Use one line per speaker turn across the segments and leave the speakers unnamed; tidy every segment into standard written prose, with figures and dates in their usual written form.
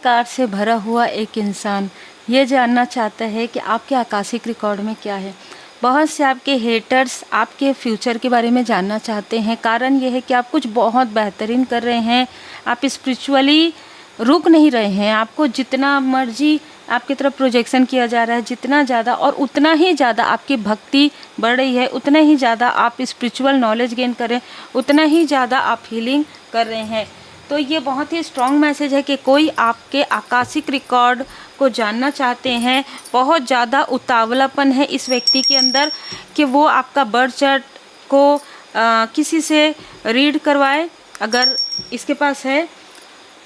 Card से भरा हुआ एक इंसान ये जानना चाहता है कि आपके आकाशिक रिकॉर्ड में क्या है। बहुत से आपके हेटर्स आपके फ्यूचर के बारे में जानना चाहते हैं। कारण ये है कि आप कुछ बहुत बेहतरीन कर रहे हैं, आप स्पिरिचुअली रुक नहीं रहे हैं। आपको जितना मर्जी आपकी तरफ प्रोजेक्शन किया जा रहा है, जितना ज़्यादा और उतना ही ज़्यादा आपकी भक्ति बढ़ रही है, उतना ही ज़्यादा आप स्पिरिचुअल नॉलेज गेन कर रहे हैं, उतना ही ज़्यादा आप हीलिंग कर रहे हैं। तो ये बहुत ही स्ट्रॉन्ग मैसेज है कि कोई आपके आकाशिक रिकॉर्ड को जानना चाहते हैं। बहुत ज़्यादा उतावलापन है इस व्यक्ति के अंदर कि वो आपका बर्थ चार्ट को किसी से रीड करवाए, अगर इसके पास है।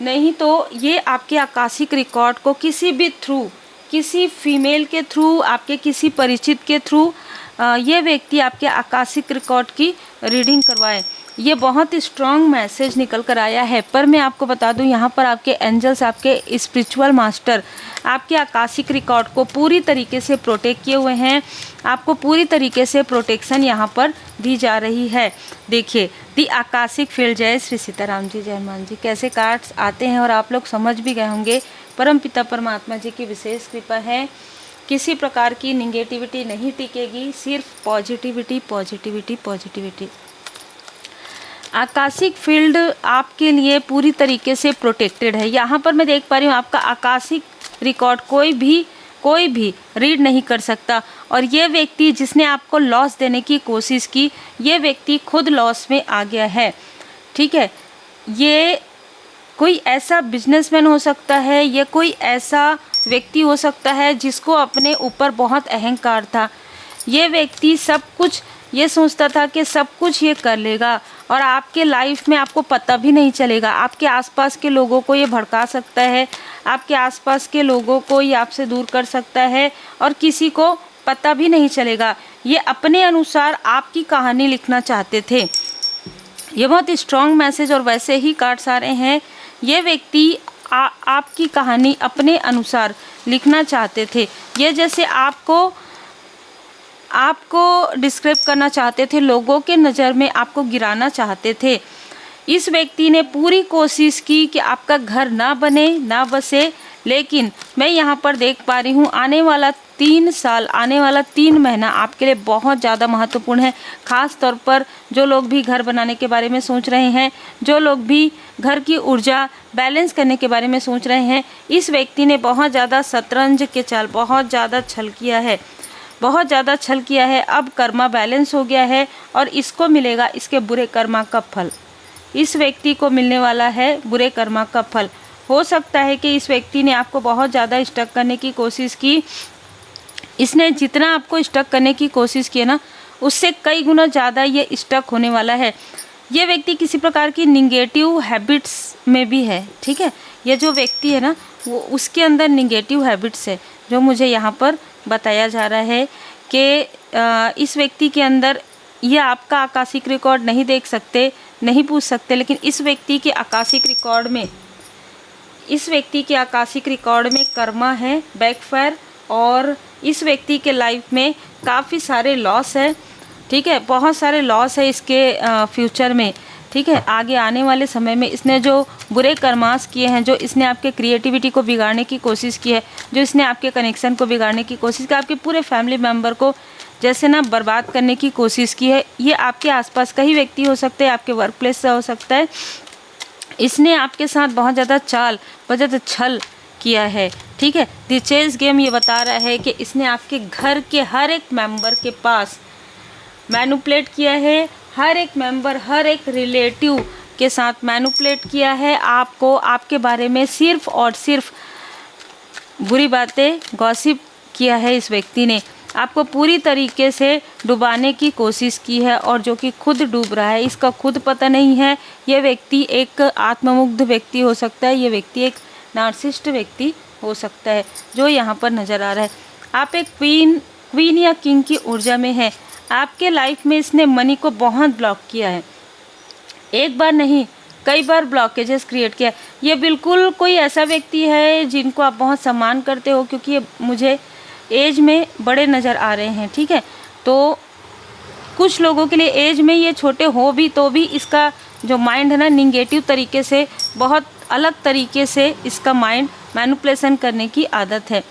नहीं तो ये आपके आकाशिक रिकॉर्ड को किसी भी थ्रू, किसी फीमेल के थ्रू, आपके किसी परिचित के थ्रू ये व्यक्ति आपके आकाशिक रिकॉर्ड की रीडिंग करवाए। ये बहुत स्ट्रॉन्ग मैसेज निकल कर आया है। पर मैं आपको बता दूं, यहाँ पर आपके एंजल्स, आपके स्पिरिचुअल मास्टर आपके आकाशिक रिकॉर्ड को पूरी तरीके से प्रोटेक्ट किए हुए हैं। आपको पूरी तरीके से प्रोटेक्शन यहाँ पर दी जा रही है। देखिए, दी आकाशिक फील्ड। जय श्री सीताराम जी, जय हनुमान जी। कैसे कार्ड्स आते हैं और आप लोग समझ भी गए होंगे। परम पिता परमात्मा जी की विशेष कृपा है। किसी प्रकार की निगेटिविटी नहीं टिकेगी, सिर्फ positivity, positivity, positivity. Akashic field आपके लिए पूरी तरीके से प्रोटेक्टेड है। यहाँ पर मैं देख पा रही हूँ आपका आकाशिक रिकॉर्ड कोई भी रीड नहीं कर सकता। और ये व्यक्ति जिसने आपको लॉस देने की कोशिश की, ये व्यक्ति खुद लॉस में आ गया है। ठीक है, ये कोई ऐसा बिजनेसमैन हो सकता है, ये कोई ऐसा व्यक्ति हो सकता है जिसको अपने ऊपर बहुत अहंकार था। ये व्यक्ति सब कुछ ये सोचता था कि सब कुछ ये कर लेगा और आपके लाइफ में आपको पता भी नहीं चलेगा। आपके आसपास के लोगों को ये भड़का सकता है, आपके आसपास के लोगों को ये आपसे दूर कर सकता है और किसी को पता भी नहीं चलेगा। ये अपने अनुसार आपकी कहानी लिखना चाहते थे। ये बहुत स्ट्रॉन्ग मैसेज और वैसे ही कार्ड्स आ रहे हैं। ये व्यक्ति आपकी कहानी अपने अनुसार लिखना चाहते थे। ये जैसे आपको डिस्क्राइब करना चाहते थे, लोगों के नज़र में आपको गिराना चाहते थे। इस व्यक्ति ने पूरी कोशिश की कि आपका घर ना बने, ना बसे, लेकिन मैं यहाँ पर देख पा रही हूँ आने वाला 3 साल, आने वाला 3 महीना आपके लिए बहुत ज़्यादा महत्वपूर्ण है। ख़ास तौर पर जो लोग भी घर बनाने के बारे में सोच रहे हैं, जो लोग भी घर की ऊर्जा बैलेंस करने के बारे में सोच रहे हैं, इस व्यक्ति ने बहुत ज़्यादा शतरंज के चाल, बहुत ज़्यादा छल किया है, बहुत ज़्यादा छल किया है। अब कर्मा बैलेंस हो गया है और इसको मिलेगा इसके बुरे कर्मा का फल। इस व्यक्ति को मिलने वाला है बुरे कर्मा का फल। हो सकता है कि इस व्यक्ति ने आपको बहुत ज़्यादा स्टक करने की कोशिश की। इसने जितना आपको स्टक करने की कोशिश की है ना, उससे कई गुना ज़्यादा ये स्टक होने वाला है। ये व्यक्ति किसी प्रकार की निगेटिव हैबिट्स में भी है। ठीक है, ये जो व्यक्ति है ना, वो उसके अंदर निगेटिव हैबिट्स है, जो मुझे यहाँ पर बताया जा रहा है कि इस व्यक्ति के अंदर, ये आपका आकाशिक रिकॉर्ड नहीं देख सकते, नहीं पूछ सकते, लेकिन इस व्यक्ति के आकाशिक रिकॉर्ड में, इस व्यक्ति के आकाशिक रिकॉर्ड में कर्मा है, बैकफायर, और इस व्यक्ति के लाइफ में काफ़ी सारे लॉस है। ठीक है, बहुत सारे लॉस है इसके फ्यूचर में। ठीक है, आगे आने वाले समय में इसने जो बुरे कर्मास किए हैं, जो इसने आपके क्रिएटिविटी को बिगाड़ने की कोशिश की है, जो इसने आपके कनेक्शन को बिगाड़ने की कोशिश की, आपके पूरे फैमिली मेम्बर को जैसे ना बर्बाद करने की कोशिश की है। ये आपके आसपास का ही व्यक्ति हो सकता है, आपके वर्क प्लेस से हो सकता है। इसने आपके साथ बहुत ज़्यादा चाल, बहुत ज़्यादा छल किया है। ठीक है, द चेस गेम ये बता रहा है कि इसने आपके घर के हर एक मेंबर के पास मैनिपुलेट किया है, हर एक मेंबर, हर एक रिलेटिव के साथ मैनिपुलेट किया है। आपको आपके बारे में सिर्फ और सिर्फ बुरी बातें गॉसिप किया है। इस व्यक्ति ने आपको पूरी तरीके से डुबाने की कोशिश की है और जो कि खुद डूब रहा है, इसका खुद पता नहीं है। ये व्यक्ति एक आत्ममुग्ध व्यक्ति हो सकता है, ये व्यक्ति एक नार्सिसिस्ट व्यक्ति हो सकता है, जो यहाँ पर नज़र आ रहा है। आप एक क्वीन या किंग की ऊर्जा में है। आपके लाइफ में इसने मनी को बहुत ब्लॉक किया है, एक बार नहीं कई बार ब्लॉकेजेस क्रिएट किया। ये बिल्कुल कोई ऐसा व्यक्ति है जिनको आप बहुत सम्मान करते हो, क्योंकि ये मुझे एज में बड़े नज़र आ रहे हैं। ठीक है, तो कुछ लोगों के लिए एज में ये छोटे हो भी तो भी इसका जो माइंड है ना, निगेटिव तरीके से बहुत अलग तरीके से इसका माइंड मैनिपुलेशन करने की आदत है।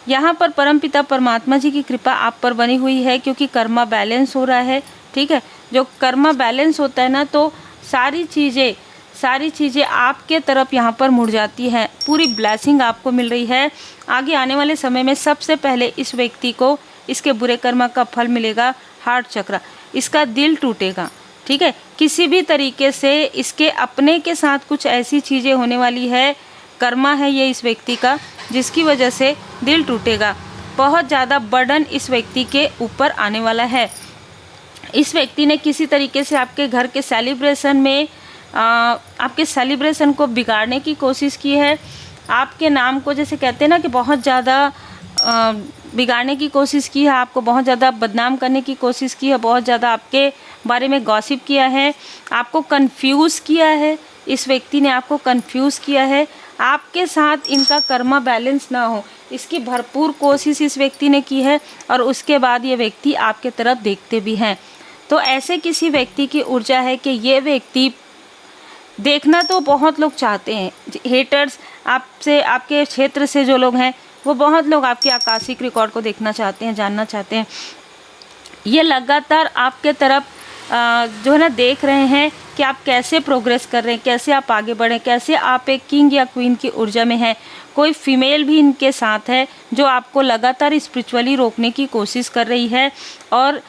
यहाँ पर परमपिता परमात्मा जी की कृपा आप पर बनी हुई है, क्योंकि कर्मा बैलेंस हो रहा है। ठीक है, जो कर्मा बैलेंस होता है ना, तो सारी चीज़ें आपके तरफ यहाँ पर मुड़ जाती हैं। पूरी ब्लेसिंग आपको मिल रही है। आगे आने वाले समय में सबसे पहले इस व्यक्ति को इसके बुरे कर्मा का फल मिलेगा, हार्ट चक्र, इसका दिल टूटेगा। ठीक है, किसी भी तरीके से इसके अपने के साथ कुछ ऐसी चीज़ें होने वाली है, कर्मा है ये इस व्यक्ति का, जिसकी वजह से दिल टूटेगा। बहुत ज़्यादा बर्डन इस व्यक्ति के ऊपर आने वाला है। इस व्यक्ति ने किसी तरीके से आपके घर के सेलिब्रेशन में आपके सेलिब्रेशन को बिगाड़ने की कोशिश की है। आपके नाम को, जैसे कहते हैं ना, कि बहुत ज़्यादा बिगाड़ने की कोशिश की है, आपको बहुत ज़्यादा बदनाम करने की कोशिश की है, बहुत ज़्यादा आपके बारे में गॉसिप किया है, आपको कंफ्यूज किया है। इस व्यक्ति ने आपको कंफ्यूज किया है। आपके साथ इनका कर्मा बैलेंस ना हो, इसकी भरपूर कोशिश इस व्यक्ति ने की है, और उसके बाद ये व्यक्ति आपके तरफ देखते भी हैं। तो ऐसे किसी व्यक्ति की ऊर्जा है कि ये व्यक्ति देखना तो बहुत लोग चाहते हैं, हेटर्स आपसे, आपके क्षेत्र से जो लोग हैं, वो बहुत लोग आपके आकाशिक रिकॉर्ड को देखना चाहते हैं, जानना चाहते हैं। ये लगातार आपके तरफ जो है ना देख रहे हैं कि आप कैसे प्रोग्रेस कर रहे हैं, कैसे आप आगे बढ़ें, कैसे आप एक किंग या क्वीन की ऊर्जा में हैं। कोई फीमेल भी इनके साथ है जो आपको लगातार स्पिरिचुअली रोकने की कोशिश कर रही है, और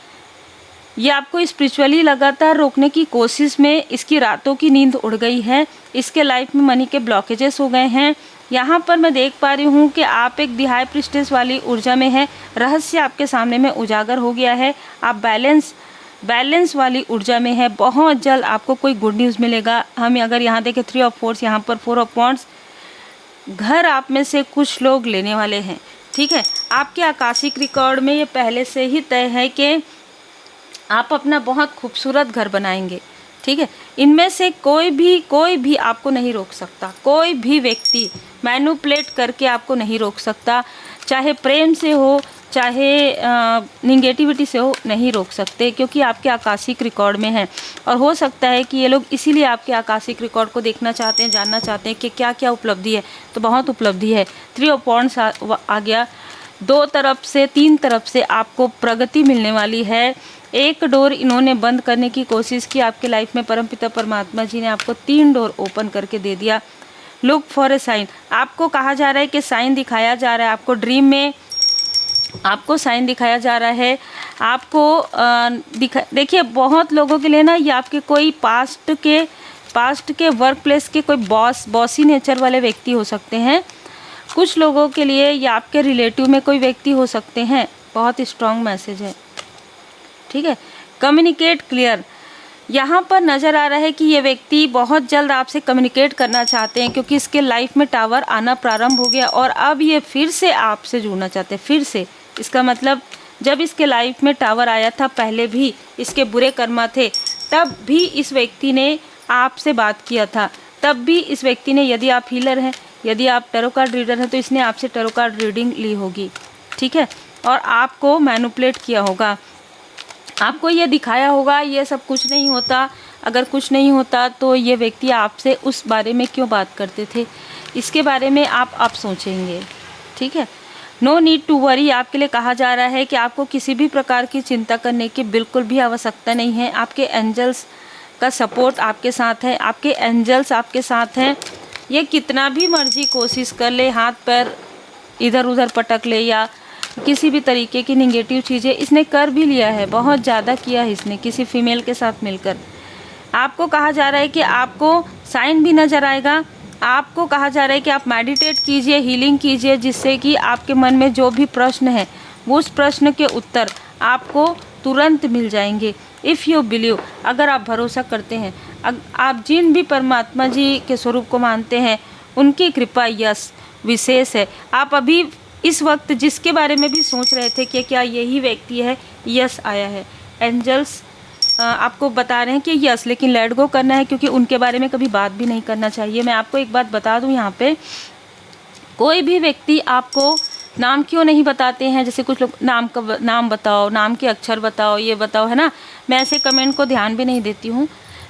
ये आपको स्पिरिचुअली लगातार रोकने की कोशिश में इसकी रातों की नींद उड़ गई है। इसके लाइफ में मनी के ब्लॉकेजेस हो गए हैं। यहाँ पर मैं देख पा रही हूँ कि आप एक दी हाई प्रिस्टेस वाली ऊर्जा में हैं। रहस्य आपके सामने में उजागर हो गया है। आप बैलेंस वाली ऊर्जा में है। बहुत जल्द आपको कोई गुड न्यूज़ मिलेगा। हम अगर यहाँ देखें 3 ऑफ वॉन्ड्स, यहाँ पर 4 ऑफ वॉन्ड्स, घर आप में से कुछ लोग लेने वाले हैं। ठीक है, आपके आकाशिक रिकॉर्ड में ये पहले से ही तय है कि आप अपना बहुत खूबसूरत घर बनाएंगे। ठीक है, इनमें से कोई भी आपको नहीं रोक सकता। कोई भी व्यक्ति मैनिपुलेट करके आपको नहीं रोक सकता, चाहे प्रेम से हो, चाहे निगेटिविटी से हो, नहीं रोक सकते, क्योंकि आपके आकाशिक रिकॉर्ड में है। और हो सकता है कि ये लोग इसीलिए आपके आकाशिक रिकॉर्ड को देखना चाहते हैं, जानना चाहते हैं कि क्या क्या उपलब्धि है। तो बहुत उपलब्धि है। 3 ऑफ वॉन्ड्स आ गया। 2 तरफ से 3 तरफ से आपको प्रगति मिलने वाली है। एक डोर इन्होंने बंद करने की कोशिश की आपके लाइफ में, परमपिता परमात्मा जी ने आपको 3 डोर ओपन करके दे दिया। Look for a sign. आपको कहा जा रहा है कि साइन दिखाया जा रहा है, आपको ड्रीम में आपको साइन दिखाया जा रहा है। आपको देखिए, बहुत लोगों के लिए ना ये आपके कोई पास्ट के वर्क प्लेस के कोई बॉसी नेचर वाले व्यक्ति हो सकते हैं। कुछ लोगों के लिए ये आपके रिलेटिव में कोई व्यक्ति हो सकते हैं। बहुत स्ट्रॉन्ग मैसेज है। ठीक है, कम्युनिकेट क्लियर। यहाँ पर नज़र आ रहा है कि ये व्यक्ति बहुत जल्द आपसे कम्युनिकेट करना चाहते हैं, क्योंकि इसके लाइफ में टावर आना प्रारंभ हो गया और अब ये फिर से आपसे जुड़ना चाहते हैं। फिर से, इसका मतलब जब इसके लाइफ में टावर आया था, पहले भी इसके बुरे कर्मा थे, तब भी इस व्यक्ति ने आपसे बात किया था। तब भी इस व्यक्ति ने, यदि आप हीलर हैं, यदि आप टैरो कार्ड रीडर हैं, तो इसने आपसे टैरो कार्ड रीडिंग ली होगी। ठीक है, और आपको मैनिपुलेट किया होगा, आपको ये दिखाया होगा ये सब कुछ नहीं होता। अगर कुछ नहीं होता तो ये व्यक्ति आपसे उस बारे में क्यों बात करते थे, इसके बारे में आप सोचेंगे। ठीक है, नो नीड टू वरी। आपके लिए कहा जा रहा है कि आपको किसी भी प्रकार की चिंता करने की बिल्कुल भी आवश्यकता नहीं है। आपके एंजल्स का सपोर्ट आपके साथ है, आपके एंजल्स आपके साथ हैं। ये कितना भी मर्जी कोशिश कर ले, हाथ पैर इधर उधर पटक ले, या किसी भी तरीके की निगेटिव चीज़ें इसने कर भी लिया है, बहुत ज़्यादा किया है इसने किसी फीमेल के साथ मिलकर। आपको कहा जा रहा है कि आपको साइन भी नज़र आएगा। आपको कहा जा रहा है कि आप मेडिटेट कीजिए, हीलिंग कीजिए, जिससे कि आपके मन में जो भी प्रश्न है वो उस प्रश्न के उत्तर आपको तुरंत मिल जाएंगे। इफ़ यू बिलीव, अगर आप भरोसा करते हैं, आप जिन भी परमात्मा जी के स्वरूप को मानते हैं, उनकी कृपा यस विशेष है। आप अभी इस वक्त जिसके बारे में भी सोच रहे थे कि क्या यही व्यक्ति है, यस आया है। एंजल्स आपको बता रहे हैं कि यस, लेकिन लेट गो करना है, क्योंकि उनके बारे में कभी बात भी नहीं करना चाहिए। मैं आपको एक बात बता दूं, यहाँ पे कोई भी व्यक्ति आपको नाम क्यों नहीं बताते हैं। जैसे कुछ लोग नाम बताओ, नाम के अक्षर बताओ, ये बताओ, है ना। मैं ऐसे कमेंट को ध्यान भी नहीं देती हूँ,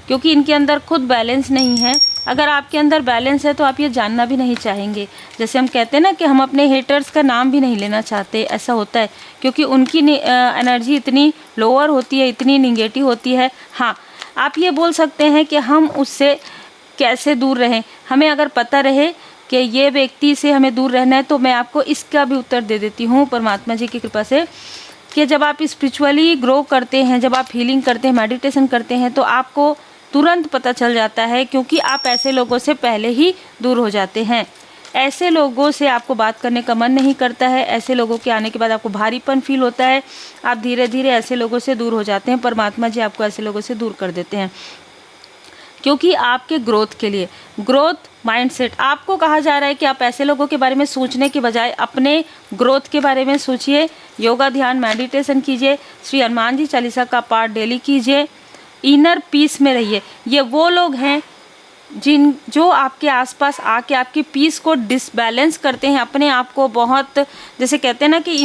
क्योंकि इनके अंदर खुद बैलेंस नहीं है। अगर आपके अंदर बैलेंस है तो आप ये जानना भी नहीं चाहेंगे। जैसे हम कहते हैं ना कि हम अपने हेटर्स का नाम भी नहीं लेना चाहते, ऐसा होता है क्योंकि उनकी एनर्जी इतनी लोअर होती है, इतनी निगेटिव होती है। हाँ, आप ये बोल सकते हैं कि हम उससे कैसे दूर रहें। हमें अगर पता रहे कि ये व्यक्ति से हमें दूर रहना है तो मैं आपको इसका भी उत्तर दे देती हूँ परमात्मा जी की कृपा से, कि जब आप स्पिरिचुअली ग्रो करते हैं, जब आप हीलिंग करते हैं, मेडिटेशन करते हैं, तो आपको तुरंत पता चल जाता है, क्योंकि आप ऐसे लोगों से पहले ही दूर हो जाते हैं। ऐसे लोगों से आपको बात करने का मन नहीं करता है, ऐसे लोगों के आने के बाद आपको भारीपन फील होता है, आप धीरे धीरे ऐसे लोगों से दूर हो जाते हैं। परमात्मा जी आपको ऐसे लोगों से दूर कर देते हैं, क्योंकि आपके ग्रोथ के लिए, ग्रोथ माइंडसेट, आपको कहा जा रहा है कि आप ऐसे लोगों के बारे में सोचने के बजाय अपने ग्रोथ के बारे में सोचिए। योगा, ध्यान, मेडिटेशन कीजिए, श्री हनुमान जी चालीसा का पाठ डेली कीजिए, इनर पीस में रहिए। ये वो लोग हैं जो आपके आसपास आके आपकी पीस को डिसबैलेंस करते हैं, अपने आप को बहुत, जैसे कहते हैं ना कि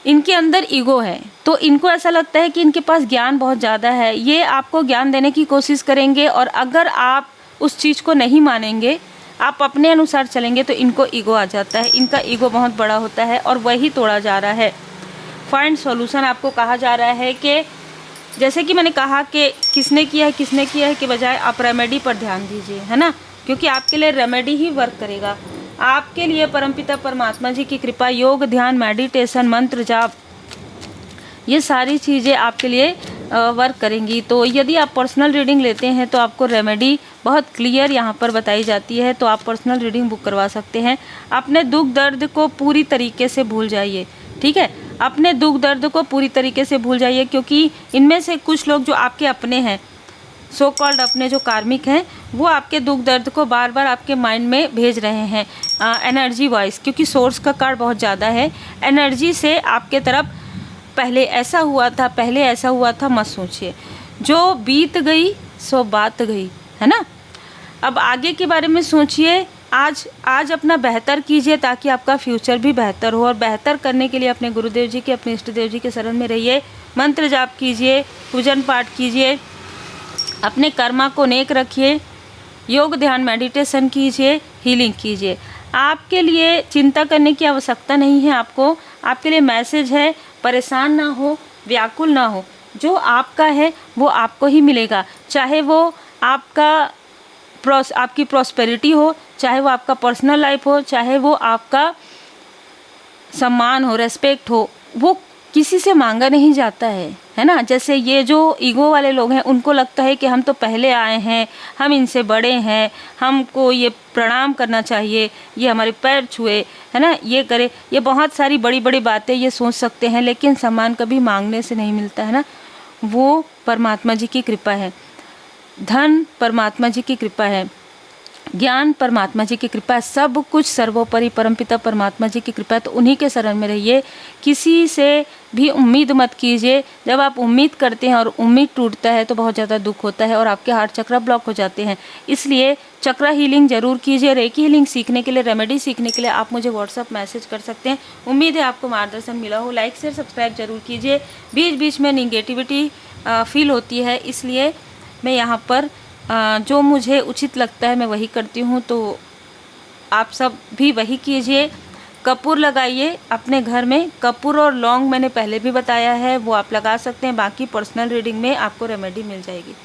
इनके अंदर ईगो है, तो इनको ऐसा लगता है कि इनके पास ज्ञान बहुत ज़्यादा है। ये आपको ज्ञान देने की कोशिश करेंगे, और अगर आप उस चीज़ को नहीं मानेंगे, आप अपने अनुसार चलेंगे, तो इनको ईगो आ जाता है। इनका ईगो बहुत बड़ा होता है और वही तोड़ा जा रहा है। फाइंड सॉल्यूशन आपको कहा जा रहा है कि जैसे कि मैंने कहा कि किसने किया है के बजाय आप रेमेडी पर ध्यान दीजिए, है ना, क्योंकि आपके लिए रेमेडी ही वर्क करेगा। आपके लिए परमपिता परमात्मा जी की कृपा, योग, ध्यान, मेडिटेशन, मंत्र जाप, ये सारी चीज़ें आपके लिए वर्क करेंगी। तो यदि आप पर्सनल रीडिंग लेते हैं तो आपको रेमेडी बहुत क्लियर यहाँ पर बताई जाती है, तो आप पर्सनल रीडिंग बुक करवा सकते हैं। अपने दुख दर्द को पूरी तरीके से भूल जाइए, ठीक है, अपने दुख दर्द को पूरी तरीके से भूल जाइए, क्योंकि इनमें से कुछ लोग जो आपके अपने हैं, सो कॉल्ड अपने जो कार्मिक हैं, वो आपके दुख दर्द को बार बार आपके माइंड में भेज रहे हैं एनर्जी वाइज, क्योंकि सोर्स का कार्ड बहुत ज़्यादा है। एनर्जी से आपके तरफ पहले ऐसा हुआ था मत सोचिए, जो बीत गई सो बात गई, है ना। अब आगे के बारे में सोचिए। आज अपना बेहतर कीजिए ताकि आपका फ्यूचर भी बेहतर हो, और बेहतर करने के लिए अपने गुरुदेव जी के, अपने इष्ट देव जी के शरण में रहिए, मंत्र जाप कीजिए, पूजन पाठ कीजिए, अपने कर्मा को नेक रखिए, योग, ध्यान, मेडिटेशन कीजिए, हीलिंग कीजिए। आपके लिए चिंता करने की आवश्यकता नहीं है। आपके लिए मैसेज है, परेशान ना हो, व्याकुल ना हो, जो आपका है वो आपको ही मिलेगा, चाहे वो आपकी प्रॉस्पेरिटी हो, चाहे वो आपका पर्सनल लाइफ हो, चाहे वो आपका सम्मान हो, रेस्पेक्ट हो, वो किसी से मांगा नहीं जाता है ना। जैसे ये जो ईगो वाले लोग हैं, उनको लगता है कि हम तो पहले आए हैं, हम इनसे बड़े हैं, हमको ये प्रणाम करना चाहिए, ये हमारे पैर छुए, है ना, ये करे, ये बहुत सारी बड़ी बड़ी बातें ये सोच सकते हैं, लेकिन सम्मान कभी मांगने से नहीं मिलता है ना। वो परमात्मा जी की कृपा है, धन परमात्मा जी की कृपा है, ज्ञान परमात्मा जी की कृपा है, सब कुछ सर्वोपरि परमपिता परमात्मा जी की कृपा है। तो उन्हीं के शरण में रहिए, किसी से भी उम्मीद मत कीजिए। जब आप उम्मीद करते हैं और उम्मीद टूटता है तो बहुत ज़्यादा दुख होता है और आपके हार्ट चक्र ब्लॉक हो जाते हैं। इसलिए चक्र हीलिंग ज़रूर कीजिए। रेकी हीलिंग सीखने के लिए, रेमेडी सीखने के लिए आप मुझे व्हाट्सअप मैसेज कर सकते हैं। उम्मीद है आपको मार्गदर्शन मिला हो। लाइक शेयर सब्सक्राइब जरूर कीजिए। बीच बीच में निगेटिविटी फील होती है, इसलिए मैं यहाँ पर जो मुझे उचित लगता है मैं वही करती हूँ, तो आप सब भी वही कीजिए। कपूर लगाइए अपने घर में, कपूर और लौंग मैंने पहले भी बताया है, वो आप लगा सकते हैं। बाकी पर्सनल रीडिंग में आपको रेमेडी मिल जाएगी।